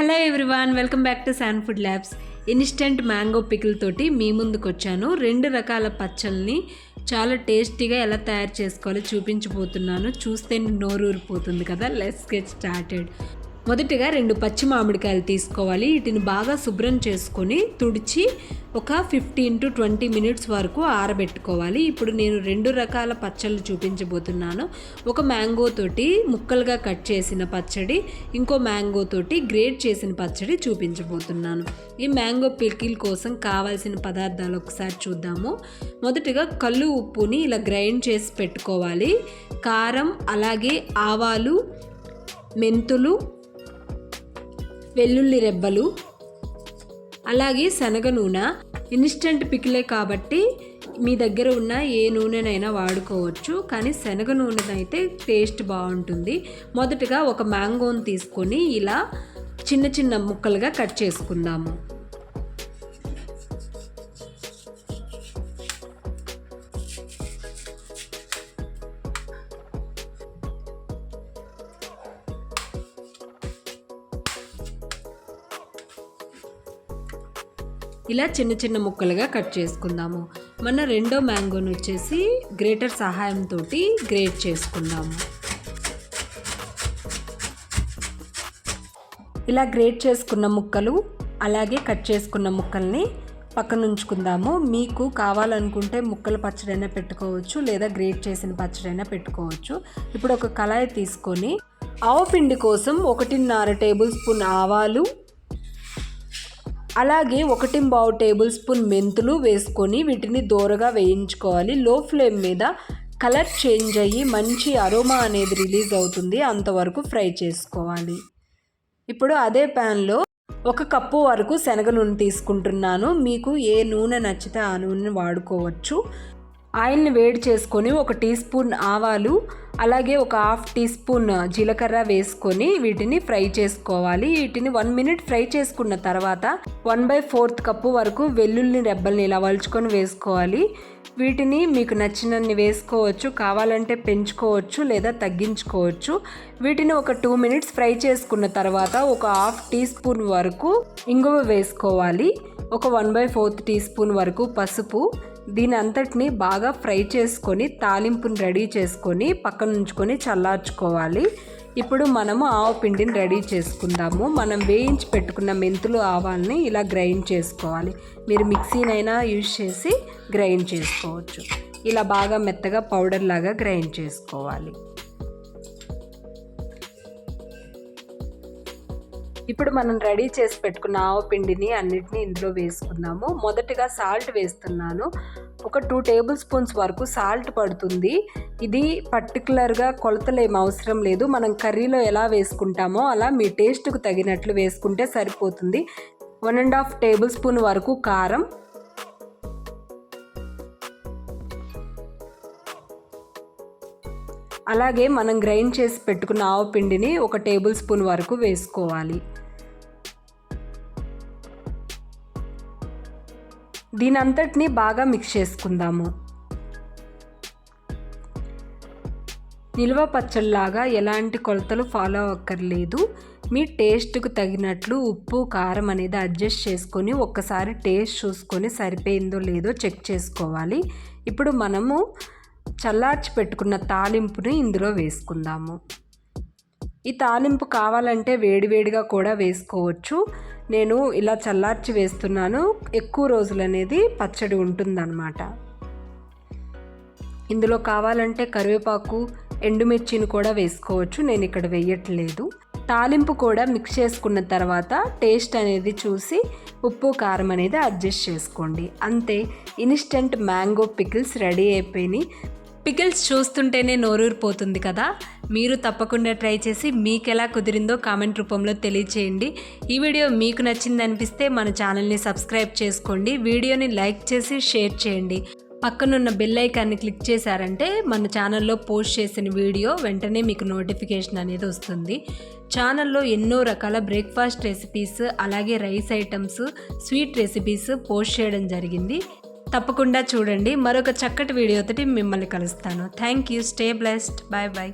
Hello everyone, welcome back to San food labs. Instant mango pickle తోటి మీ ముందుకు వచ్చాను. 2 రకాల పచ్చళ్ళని చాలా టేస్టీగా ఎలా తయారు చేసుకోవాలో చూపించబోతున్నాను. చూస్తే నోరు ఊరిపోతుంది కదా. Let's get started. మొదటిగా 2 పచ్చి మామిడికాయలు తీసుకోవాలి. వీటిని బాగా శుభ్రం చేసుకొని తుడిచి ఒక 15 to 20 minutes వరకు ఆరబెట్టుకోవాలి. ఇప్పుడు నేను 2 రకాల పచ్చళ్ళు చూపించబోతున్నాను. ఒక మ్యాంగో తోటి ముక్కలుగా కట్ చేసిన పచ్చడి, ఇంకో మ్యాంగో తోటి గ్రేట్ చేసిన పచ్చడి చూపించబోతున్నాను. ఈ మ్యాంగో పికిల్ కోసం కావాల్సిన పదార్థాలు ఒకసారి చూద్దాము. మొదటిగా కల్లు ఉప్పుని ఇలా గ్రైండ్ చేసి పెట్టుకోవాలి. కారం, అలాగే ఆవాలు, మెంతులు, వెల్లుల్లి రెబ్బలు, అలాగే శనగ నూనె. ఇన్స్టెంట్ పికిలే కాబట్టి మీ దగ్గర ఉన్న ఏ నూనెనైనా వాడుకోవచ్చు, కానీ శనగ నూనెనైతే టేస్ట్ బాగుంటుంది. మొదటగా ఒక మ్యాంగోని తీసుకొని ఇలా చిన్న చిన్న ముక్కలుగా కట్ చేసుకుందాము. ఇలా చిన్న చిన్న ముక్కలుగా కట్ చేసుకుందాము. మన రెండో మ్యాంగోని వచ్చేసి గ్రేటర్ సహాయంతో గ్రేట్ చేసుకుందాము. ఇలా గ్రేట్ చేసుకున్న ముక్కలు, అలాగే కట్ చేసుకున్న ముక్కల్ని పక్కన ఉంచుకుందాము. మీకు కావాలనుకుంటే ముక్కల పచ్చడైనా పెట్టుకోవచ్చు, లేదా గ్రేట్ చేసిన పచ్చడైనా పెట్టుకోవచ్చు. ఇప్పుడు ఒక కళాయి తీసుకొని ఆవపిండి కోసం 1.5 టేబుల్ స్పూన్ ఆవాలు, అలాగే 1.5 టేబుల్ స్పూన్ మెంతులు వేసుకొని వీటిని దోరగా వేయించుకోవాలి. లో ఫ్లేమ్ మీద కలర్ చేంజ్ అయ్యి మంచి అరోమా అనేది రిలీజ్ అవుతుంది, అంతవరకు ఫ్రై చేసుకోవాలి. ఇప్పుడు అదే ప్యాన్లో 1 కప్పు వరకు శనగ నూనె తీసుకుంటున్నాను. మీకు ఏ నూనె నచ్చితే ఆ నూనెని వాడుకోవచ్చు. ఆయిల్ని వేడి చేసుకొని 1 టీ స్పూన్ ఆవాలు, అలాగే ఒక 1/2 టీ స్పూన్ జీలకర్ర వేసుకొని వీటిని ఫ్రై చేసుకోవాలి. వీటిని 1 minute ఫ్రై చేసుకున్న తర్వాత 1/4 కప్పు వరకు వెల్లుల్లి రెబ్బల్ని ఇలా వలుచుకొని వేసుకోవాలి. వీటిని మీకు నచ్చినన్ని వేసుకోవచ్చు, కావాలంటే పెంచుకోవచ్చు లేదా తగ్గించుకోవచ్చు. వీటిని ఒక 2 minutes ఫ్రై చేసుకున్న తర్వాత ఒక 1/2 టీ స్పూన్ వరకు ఇంగువ వేసుకోవాలి. ఒక 1/4 టీ స్పూన్ వరకు పసుపు. దీని అంతటిని బాగా ఫ్రై చేసుకొని తాలింపుని రెడీ చేసుకొని పక్కన ఉంచుకొని చల్లార్చుకోవాలి. ఇప్పుడు మనము ఆవపిండిని రెడీ చేసుకుందాము. మనం వేయించి పెట్టుకున్న మెంతులు, ఆవాల్ని ఇలా గ్రైండ్ చేసుకోవాలి. మీరు మిక్సీనైనా యూజ్ చేసి గ్రైండ్ చేసుకోవచ్చు. ఇలా బాగా మెత్తగా పౌడర్ లాగా గ్రైండ్ చేసుకోవాలి. ఇప్పుడు మనం రెడీ చేసి పెట్టుకున్న ఆవపిండిని అన్నిటినీ ఇందులో వేసుకుందాము. మొదటిగా సాల్ట్ వేస్తున్నాను. ఒక 2 టేబుల్ స్పూన్స్ వరకు సాల్ట్ పడుతుంది. ఇది పర్టికులర్గా కొలతలు ఏం అవసరం లేదు. మనం కర్రీలో ఎలా వేసుకుంటామో అలా మీ టేస్ట్కు తగినట్లు వేసుకుంటే సరిపోతుంది. 1.5 టేబుల్ స్పూన్ వరకు కారం, అలాగే మనం గ్రైండ్ చేసి పెట్టుకున్న ఆవపిండిని 1 టేబుల్ స్పూన్ వరకు వేసుకోవాలి. దీని అంతటిని బాగా మిక్స్ చేసుకుందాము. నిల్వ పచ్చళ్ళలాగా ఎలాంటి కొలతలు ఫాలో అక్కర్లేదు. మీ టేస్ట్కు తగినట్లు ఉప్పు, కారం అనేది అడ్జస్ట్ చేసుకొని ఒక్కసారి టేస్ట్ చూసుకొని సరిపోయిందో లేదో చెక్ చేసుకోవాలి. ఇప్పుడు మనము చల్లార్చి పెట్టుకున్న తాలింపుని ఇందులో వేసుకుందాము. ఈ తాలింపు కావాలంటే వేడివేడిగా కూడా వేసుకోవచ్చు. నేను ఇలా చల్లార్చి వేస్తున్నాను. ఎక్కువ రోజులు అనేది పచ్చడి ఉంటుందన్నమాట. ఇందులో కావాలంటే కరివేపాకు, ఎండుమిర్చిని కూడా వేసుకోవచ్చు. నేను ఇక్కడ వేయట్లేదు. తాలింపు కూడా మిక్స్ చేసుకున్న తర్వాత టేస్ట్ అనేది చూసి ఉప్పు, కారం అనేది అడ్జస్ట్ చేసుకోండి. అంతే, ఇన్స్టెంట్ మ్యాంగో పికిల్స్ రెడీ అయిపోయినాయి. పికిల్స్ చూస్తుంటేనే నోరూరిపోతుంది కదా. మీరు తప్పకుండా ట్రై చేసి మీకు ఎలా కుదిరిందో కామెంట్ రూపంలో తెలియచేయండి. ఈ వీడియో మీకు నచ్చింది అనిపిస్తే మన ఛానల్ని సబ్స్క్రైబ్ చేసుకోండి. వీడియోని లైక్ చేసి షేర్ చేయండి. పక్కనున్న బెల్ ఐకాన్ని క్లిక్ చేశారంటే మన ఛానల్లో పోస్ట్ చేసిన వీడియో వెంటనే మీకు నోటిఫికేషన్ అనేది వస్తుంది. ఛానల్లో ఎన్నో రకాల బ్రేక్ఫాస్ట్ రెసిపీస్, అలాగే rice items, sweet recipes post చేయడం జరిగింది. తప్పకుండా చూడండి. మరొక చక్కటి వీడియోతోటి మిమ్మల్ని కలుస్తాను. Thank you. Stay blessed. Bye bye.